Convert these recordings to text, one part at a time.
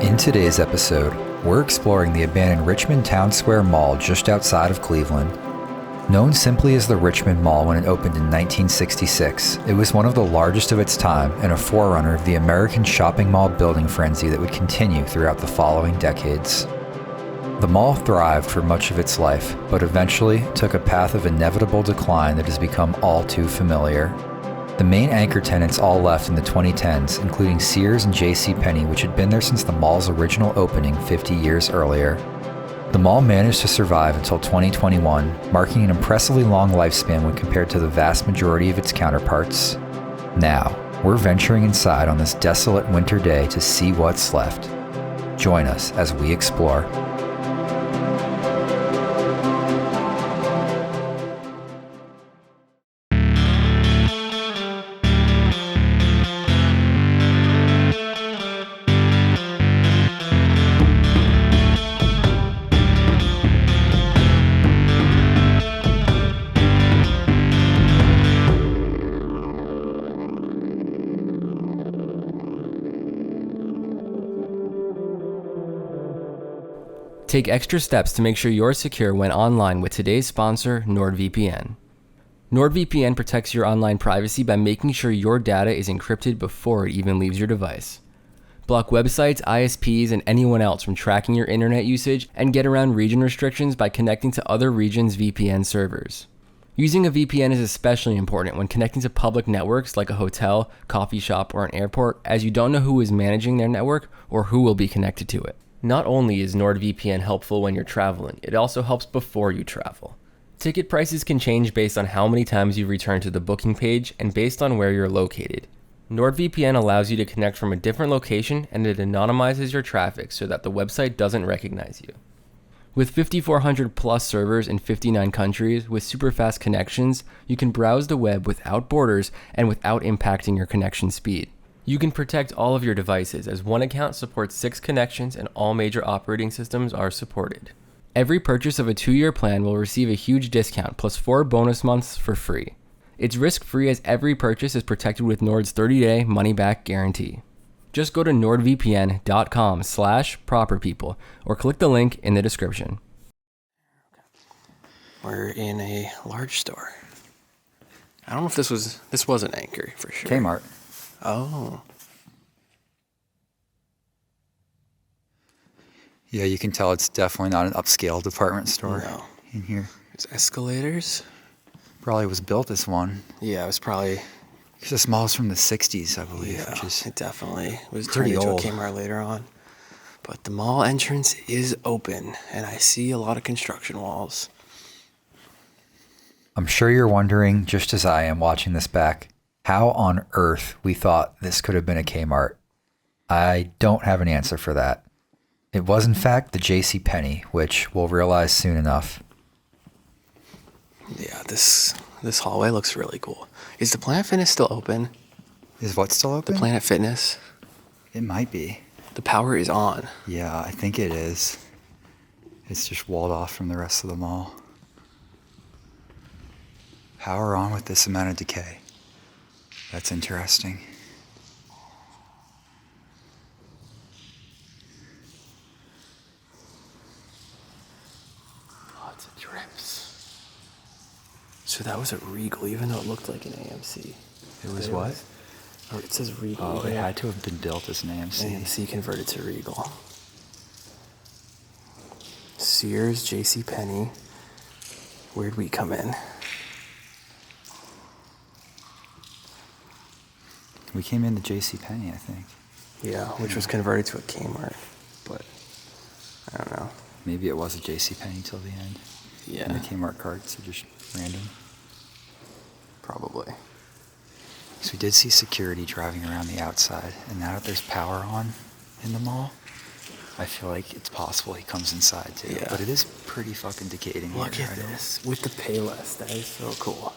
In today's episode, we're exploring the abandoned Richmond Town Square Mall just outside of Cleveland. Known simply as the Richmond Mall when it opened in 1966, it was one of the largest of its time and a forerunner of the American shopping mall building frenzy that would continue throughout the following decades. The mall thrived for much of its life, but eventually took a path of inevitable decline that has become all too familiar. The main anchor tenants all left in the 2010s, including Sears and JCPenney, which had been there since the mall's original opening 50 years earlier. The mall managed to survive until 2021, marking an impressively long lifespan when compared to the vast majority of its counterparts. Now, we're venturing inside on this desolate winter day to see what's left. Join us as we explore. Take extra steps to make sure you're secure when online with today's sponsor, NordVPN. NordVPN protects your online privacy by making sure your data is encrypted before it even leaves your device. Block websites, ISPs, and anyone else from tracking your internet usage, and get around region restrictions by connecting to other regions' VPN servers. Using a VPN is especially important when connecting to public networks like a hotel, coffee shop, or an airport, as you don't know who is managing their network or who will be connected to it. Not only is NordVPN helpful when you're traveling, it also helps before you travel. Ticket prices can change based on how many times you return to the booking page and based on where you're located. NordVPN allows you to connect from a different location, and it anonymizes your traffic so that the website doesn't recognize you. With 5,400 plus servers in 59 countries with super fast connections, you can browse the web without borders and without impacting your connection speed. You can protect all of your devices as one account supports 6 connections and all major operating systems are supported. Every purchase of a 2-year plan will receive a huge discount plus 4 bonus months for free. It's risk-free as every purchase is protected with Nord's 30-day money-back guarantee. Just go to nordvpn.com/properpeople or click the link in the description. We're in a large store. I don't know if this was an Anchor for sure. Kmart. Oh. Yeah, you can tell it's definitely not an upscale department store in here. There's escalators. Probably was built as one. Yeah, it was probably... Because this mall is from the 60s, I believe. Yeah, which is it definitely was pretty turned into old. a Kmart later on. But the mall entrance is open, and I see a lot of construction walls. I'm sure you're wondering, just as I am watching this back, how on earth we thought this could have been a Kmart. I don't have an answer for that. It was in fact the JCPenney, which we'll realize soon enough. Yeah, this hallway looks really cool. Is the Planet Fitness still open? Is what still open? The Planet Fitness? It might be. The power is on. Yeah, I think it is. It's just walled off from the rest of the mall. Power on with this amount of decay. That's interesting. Lots of drips. So that was a Regal, even though it looked like an AMC. It was what? Or it says Regal. Oh, it had to have been built as an AMC. AMC converted to Regal. Sears, JCPenney. Where'd we come in? We came into JCPenney, I think. Yeah, which was converted to a Kmart. But I don't know. Maybe it was a JCPenney till the end. Yeah. And the Kmart carts are just random. Probably. So we did see security driving around the outside, and now that there's power on in the mall, I feel like it's possible he comes inside too. Yeah. But it is pretty fucking decayed in here. Look at this with the Payless. That is so cool.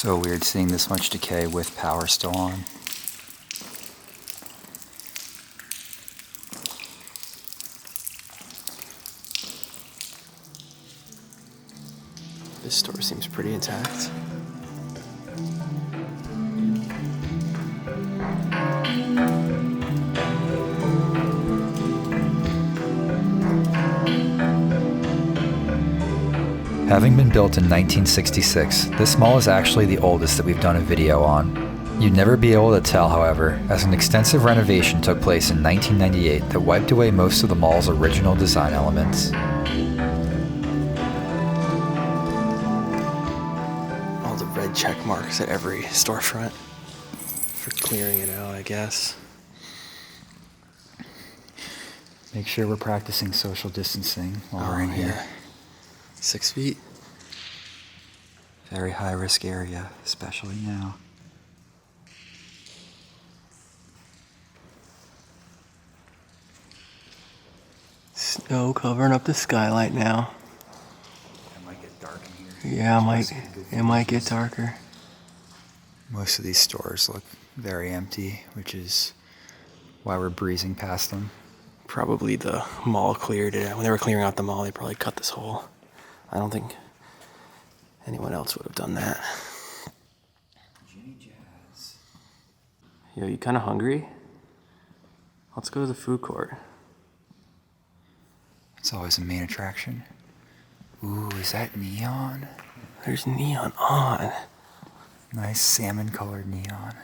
So weird seeing this much decay with power still on. This store seems pretty intact. Having been built in 1966, this mall is actually the oldest that we've done a video on. You'd never be able to tell, however, as an extensive renovation took place in 1998 that wiped away most of the mall's original design elements. All the red check marks at every storefront for clearing it out, I guess. Make sure we're practicing social distancing while we're in here. 6 feet. Very high risk area, especially now. Snow covering up the skylight now. It might get dark in here. Yeah, it might get darker. Most of these stores look very empty, which is why we're breezing past them. Probably the mall cleared it. When they were clearing out the mall, they probably cut this hole. I don't think anyone else would have done that. Jimmy Jazz. Yo, you kind of hungry? Let's go to the food court. It's always a main attraction. Ooh, is that neon? There's neon on. Nice salmon-colored neon.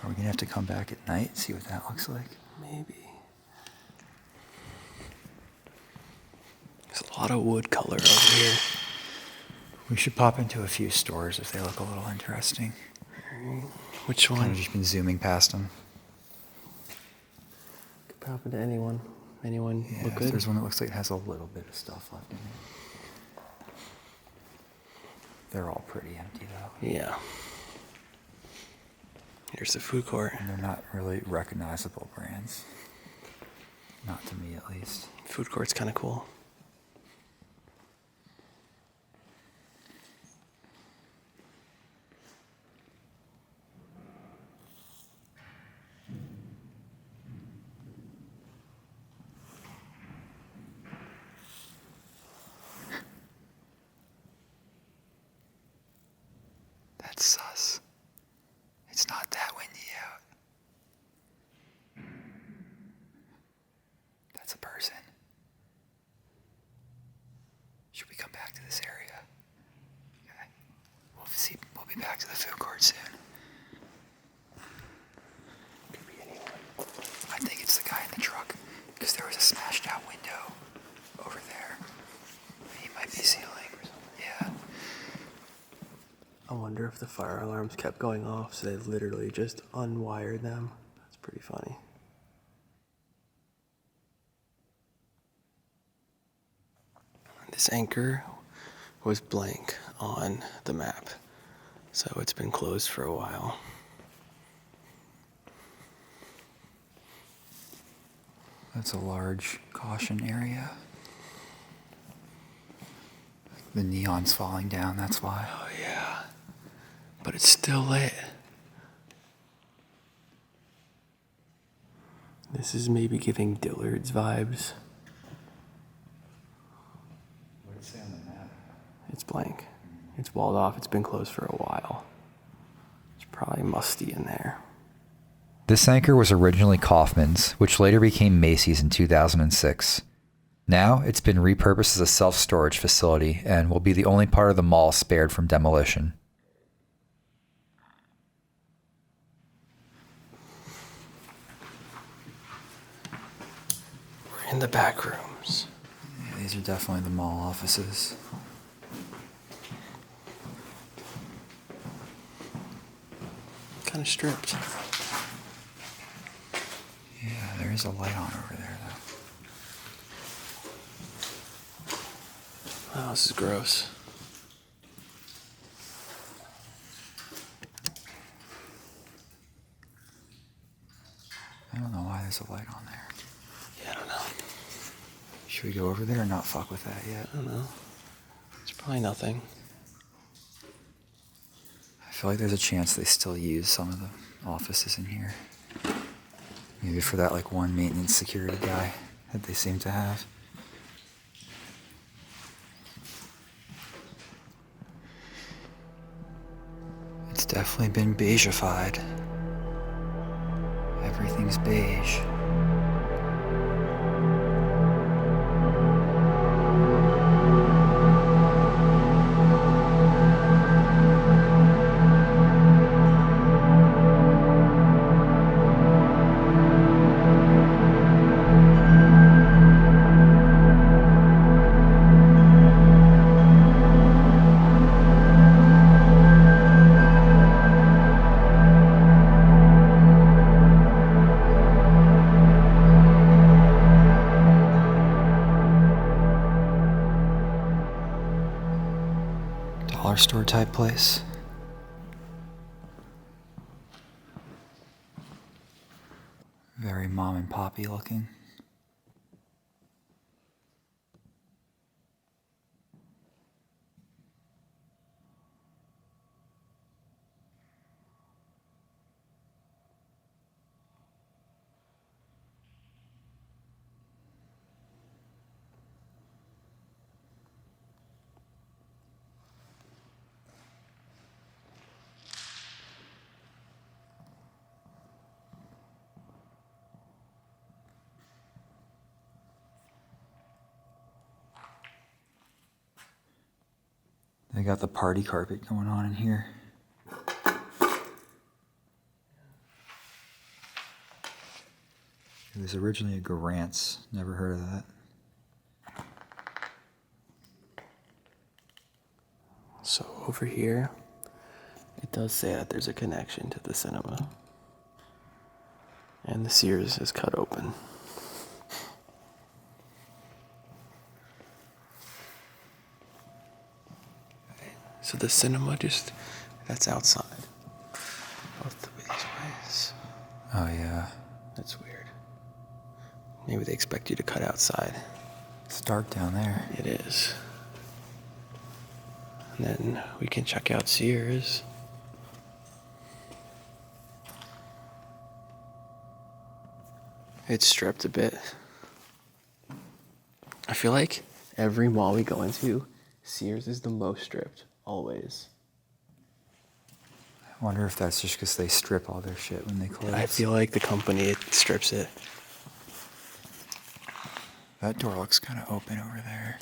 Are we gonna have to come back at night and see what that looks like? Maybe. There's a lot of wood color over here. We should pop into a few stores if they look a little interesting. Which one? I've just been zooming past them. Could pop into anyone. Anyone Yeah, look good? there's one that looks like it has a little bit of stuff left in it. They're all pretty empty though. Yeah. Here's the food court. And they're not really recognizable brands. Not to me at least. Food court's kind of cool. That's sus. It's not that windy out. That's a person. Should we come back to this area? Okay. We'll be back to the food court soon. Could be anyone. I think it's the guy in the truck, because there was a smashed out window over there. He might be sealing. Yeah. I wonder if the fire alarms kept going off, so they literally just unwired them. That's pretty funny. This anchor was blank on the map, so it's been closed for a while. That's a large caution area. The neon's falling down, that's why. Oh yeah, but it's still lit. This is maybe giving Dillard's vibes. What did it say on the map? It's blank. It's walled off. It's been closed for a while. It's probably musty in there. This anchor was originally Kaufman's, which later became Macy's in 2006. Now, it's been repurposed as a self-storage facility and will be the only part of the mall spared from demolition. We're in the Backrooms. Yeah, these are definitely the mall offices. Kind of stripped. Yeah, there is a light on over there, though. Oh, this is gross. I don't know why there's a light on there. Yeah, I don't know. Should we go over there or not fuck with that yet? I don't know. It's probably nothing. feel like there's a chance they still use some of the offices in here. Maybe for that like one maintenance security guy that they seem to have. It's definitely been beigeified. Everything's beige. Dollar store type place. Very mom and poppy looking. They got the party carpet going on in here. It was originally a Garant's. Never heard of that. So over here, it does say that there's a connection to the cinema. And the Sears is cut open. So the cinema that's outside. Both of these ways. Oh yeah. That's weird. Maybe they expect you to cut outside. It's dark down there. It is. And then we can check out Sears. It's stripped a bit. I feel like every mall we go into, Sears is the most stripped, always. I wonder if that's just because they strip all their shit when they close. I feel like the company strips it. That door looks kind of open over there.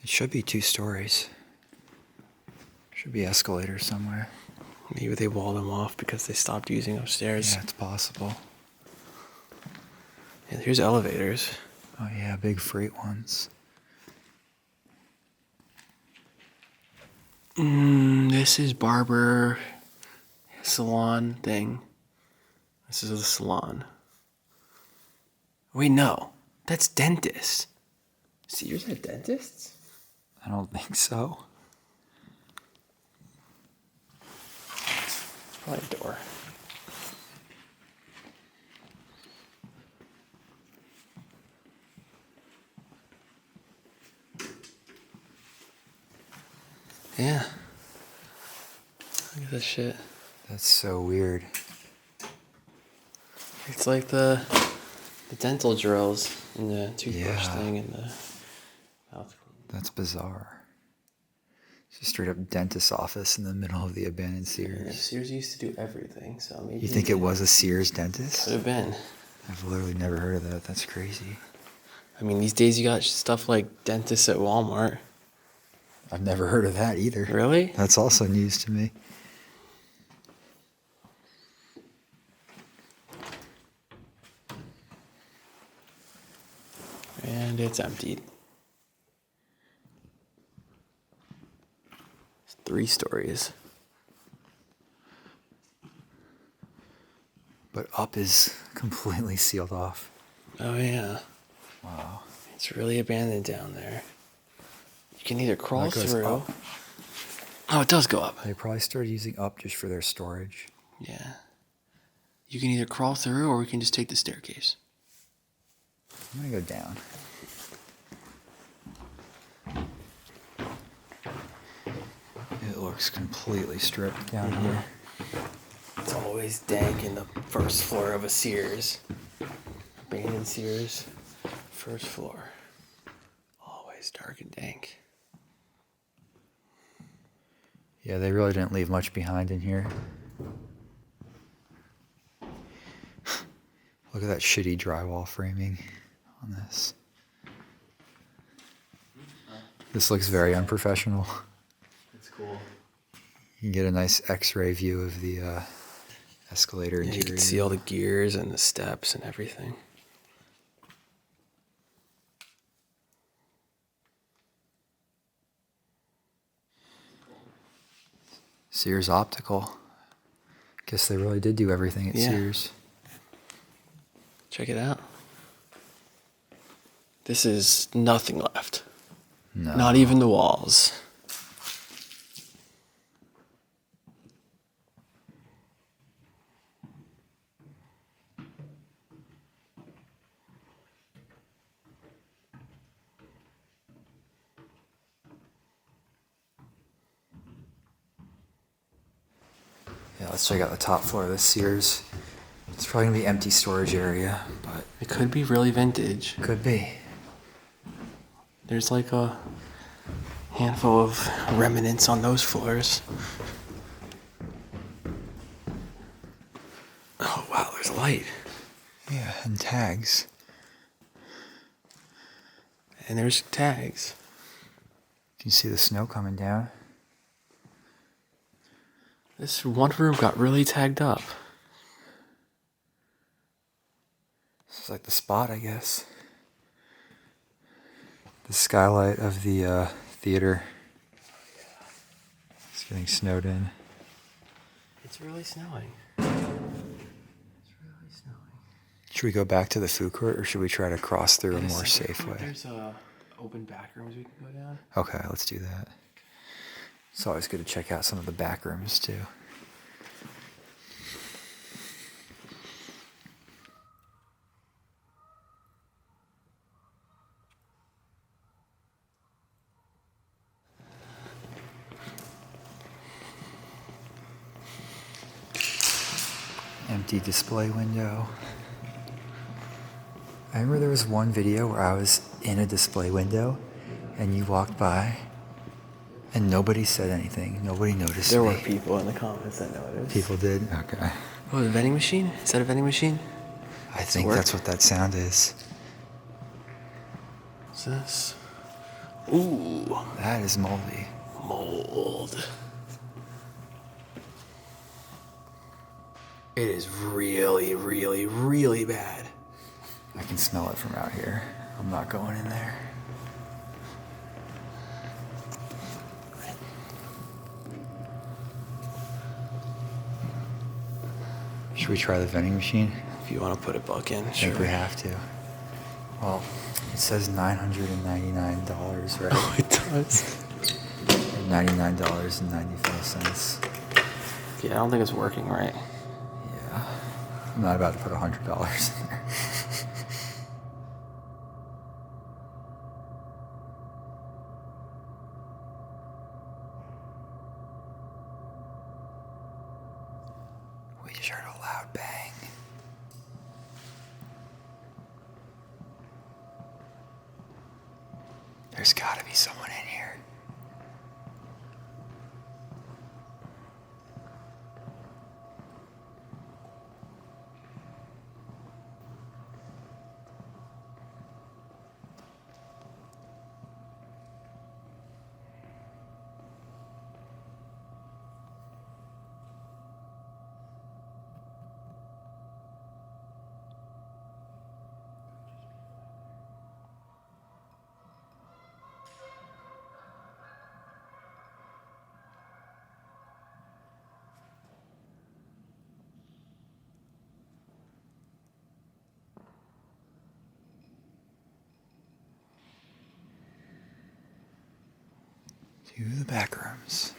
It should be 2 stories. Should be escalators somewhere. Maybe they walled them off because they stopped using upstairs. Yeah, it's possible. And here's elevators. Oh yeah, big freight ones. This is barber salon thing. This is a salon. Wait, no. That's dentist. Sears had dentists? I don't think so. It's probably a door. Yeah. Look at this shit. That's so weird. It's like the dental drills and the toothbrush thing and the mouth. That's bizarre. It's a straight up dentist's office in the middle of the abandoned Sears. Yeah, Sears used to do everything, so maybe. You think it was a Sears dentist? Could have been. I've literally never heard of that. That's crazy. I mean, these days you got stuff like dentists at Walmart. I've never heard of that either. Really? That's also news to me. And it's emptied. It's 3 stories. But up is completely sealed off. Oh, yeah. Wow. It's really abandoned down there. You can either crawl through. Up. Oh, it does go up. They probably started using up just for their storage. Yeah. You can either crawl through or we can just take the staircase. I'm gonna go down. looks completely stripped down here. It's always dank in the first floor of a Sears. Abandoned Sears, first floor. Always dark and dank. Yeah, they really didn't leave much behind in here. Look at that shitty drywall framing on this. This looks very unprofessional. It's cool. You can get a nice X-ray view of the escalator Yeah, interior. you can see all the gears and the steps and everything. Sears optical. Guess they really did do everything at Yeah. Sears. Check it out. This is nothing left. No. Not even the walls. Yeah, let's check out the top floor of this Sears. It's probably gonna be empty storage area, but It could be really vintage. could be. There's like a handful of remnants on those floors. Oh wow, there's a light. Yeah, and tags. And there's tags. You can see the snow coming down. This one room got really tagged up. This is like the spot, I guess. The skylight of the theater. It's getting snowed in. It's really snowing. It's really snowing. Should we go back to the food court, or should we try to cross through a Wait more second. safe way? There's open backrooms we can go down. Okay, let's do that. It's always good to check out some of the back rooms too. Empty display window. I remember there was one video where I was in a display window and you walked by and nobody said anything. Nobody noticed There me. were people in the comments that noticed. People did? Okay. Oh, the vending machine? Is that a vending machine? I think work? that's what that sound is. What's this? Ooh, That is moldy. mold. It is really, really, really bad. I can smell it from out here. I'm not going in there. Should we try the vending machine? If you want to put a buck in, I sure. think we have to. Well, it says $999, right? Oh, it does. $99.95. Yeah, I don't think it's working right. Yeah. I'm not about to put $100 in there. We just heard a loud bang. There's gotta be someone in here. To the back rooms.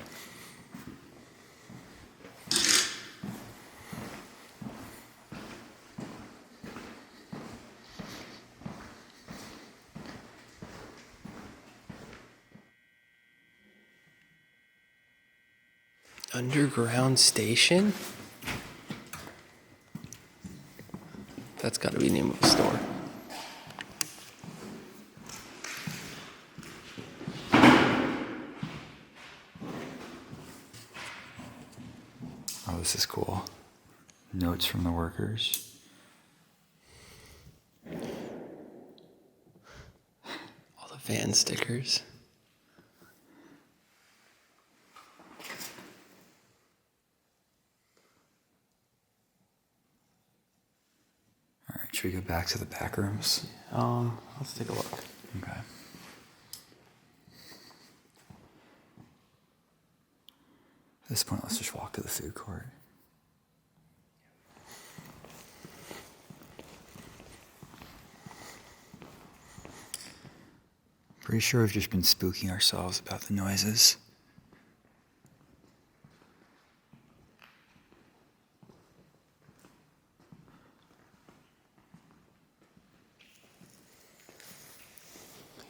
Underground station? That's got to be the name of the store. Oh, this is cool. Notes from the workers. All the van stickers. All right, should we go back to the back rooms? Let's take a look. Okay. At this point, let's just walk to the food court. Pretty sure we've just been spooking ourselves about the noises.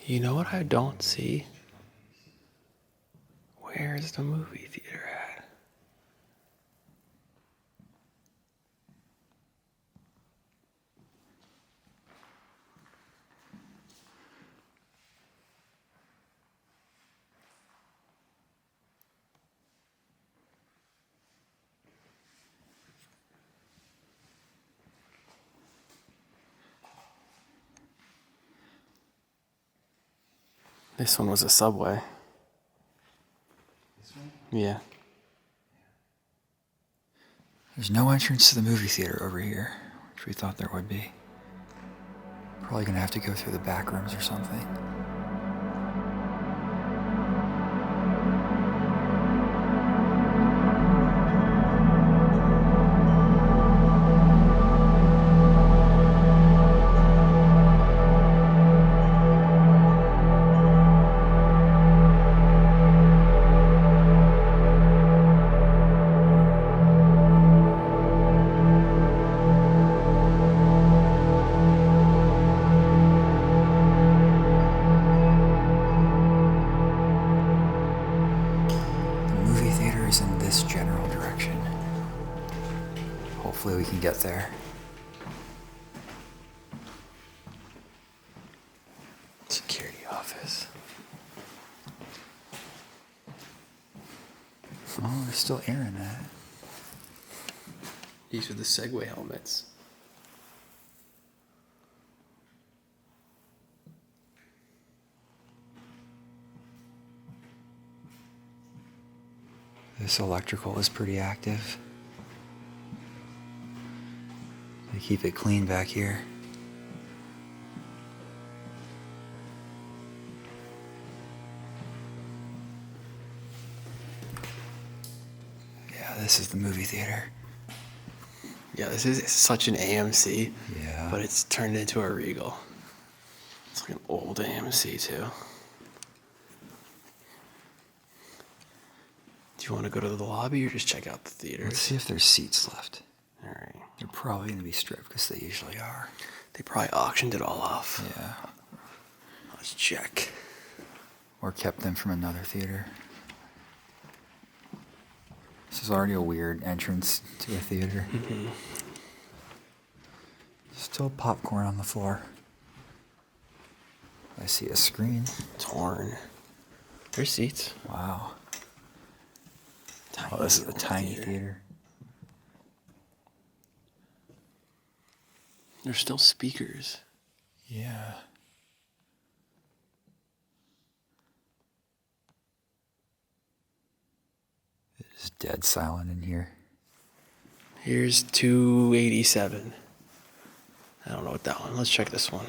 You know what I don't see? Where's the movie theater at? This one was a Subway. This one? Yeah. There's no entrance to the movie theater over here, which we thought there would be. Probably gonna have to go through the back rooms or something. In this general direction. Hopefully we can get there. Security office. Oh, there's still air in that. These are the Segway helmets. This electrical is pretty active. They keep it clean back here. Yeah, this is the movie theater. Yeah, this is such an AMC. Yeah. But it's turned into a Regal. It's like an old AMC too. Do you want to go to the lobby or just check out the theaters? Let's see if there's seats left. All right. They're probably going to be stripped because they usually are. They probably auctioned it all off. Yeah. Let's check. Or kept them from another theater. This is already a weird entrance to a theater. Mm-hmm. Still popcorn on the floor. I see a screen. Torn. There's seats. Wow. Tiny Oh, this is a little tiny theater. There's still speakers. Yeah. It is dead silent in here. Here's 287. I don't know what that one. Let's check this one.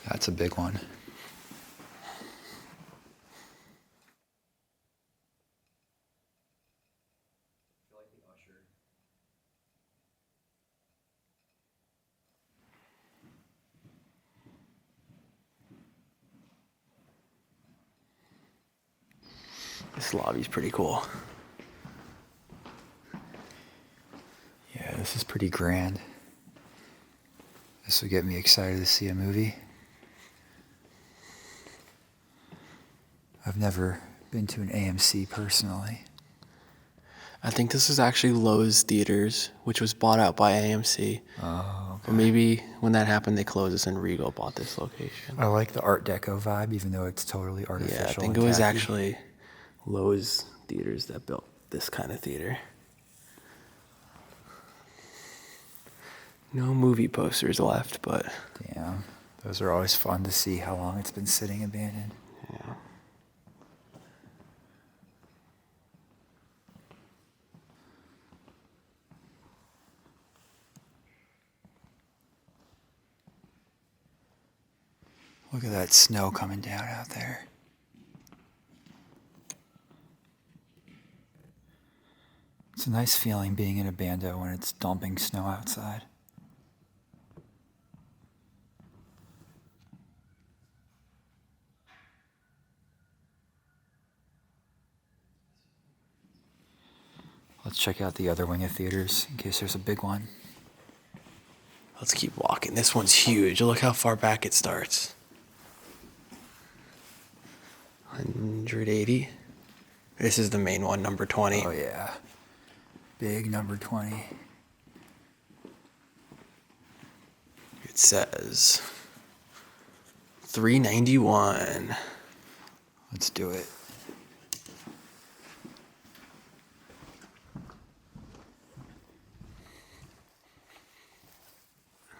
That's a big one. This lobby's pretty cool. Yeah, this is pretty grand. This will get me excited to see a movie. I've never been to an AMC personally. I think this is actually Lowe's Theaters, which was bought out by AMC. Oh, okay. Or maybe when that happened, they closed this and Regal bought this location. I like the Art Deco vibe, even though it's totally artificial. Yeah, I think it was actually Lowe's Theaters that built this kind of theater. No movie posters left, but... Damn. Those are always fun to see how long it's been sitting abandoned. Yeah. Look at that snow coming down out there. It's a nice feeling being in a bando when it's dumping snow outside. Let's check out the other wing of theaters in case there's a big one. Let's keep walking. This one's huge. Look how far back it starts. 180. This is the main one, number 20. Oh yeah. Big number 20. It says 391. Let's do it.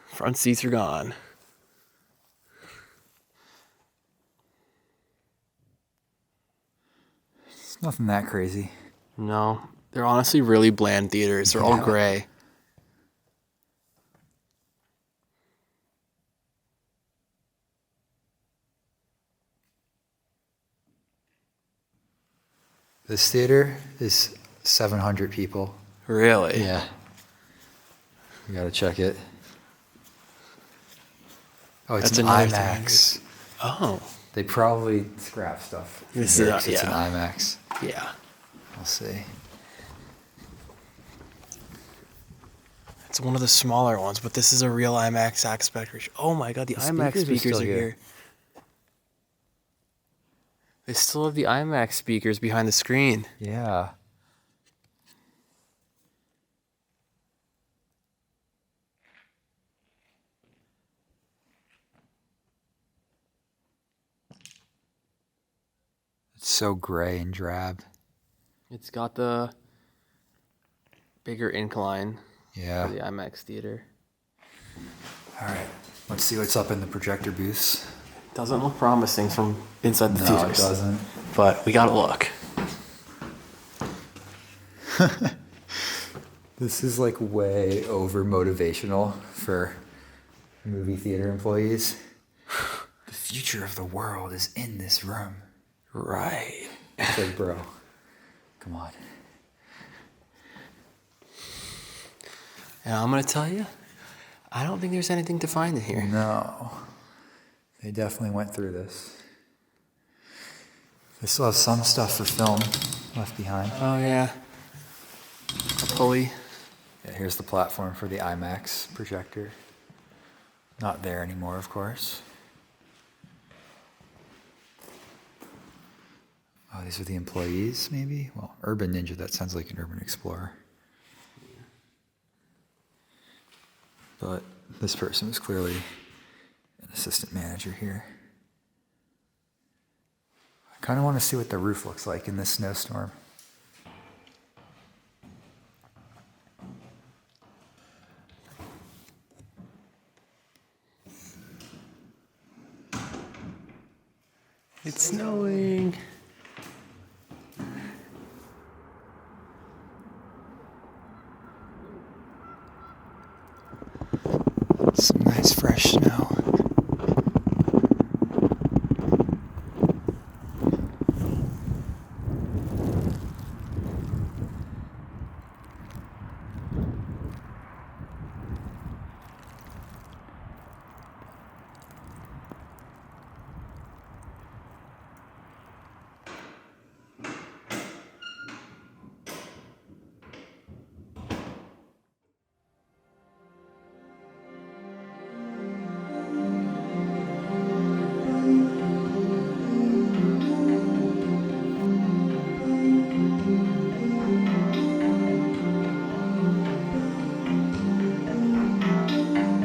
Front seats are gone. It's nothing that crazy. No, they're honestly really bland theaters. They're all Yeah. gray. This theater is 700 people. Really? Yeah. We gotta check it. Oh, it's That's an another IMAX. Oh, They probably scrap stuff. This here is- 'cause it's an yeah. IMAX. yeah. We'll see. It's one of the smaller ones, but this is a real IMAX aspect ratio. Oh my god, the IMAX speakers are speakers still are here. here. They still have the IMAX speakers behind the screen. Yeah. It's so gray and drab. It's got the bigger incline Yeah. for the IMAX theater. All right. Let's see what's up in the projector booths. Doesn't look promising from inside the No, it theaters. doesn't. But we gotta look. This is like way over motivational for movie theater employees. The future of the world is in this room. Right. It's like, bro, come on. And I'm gonna tell you, I don't think there's anything to find in here. No. They definitely went through this. They still have some stuff for film left behind. Oh yeah. A pulley. Yeah, here's the platform for the IMAX projector. Not there anymore, of course. Oh, these are the employees, maybe? Well, Urban Ninja, that sounds like an Urban Explorer. But this person was clearly an assistant manager here. I kind of want to see what the roof looks like in this snowstorm. It's snowing. Some nice fresh snow.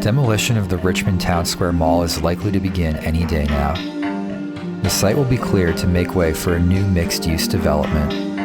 Demolition of the Richmond Town Square Mall is likely to begin any day now. The site will be cleared to make way for a new mixed-use development.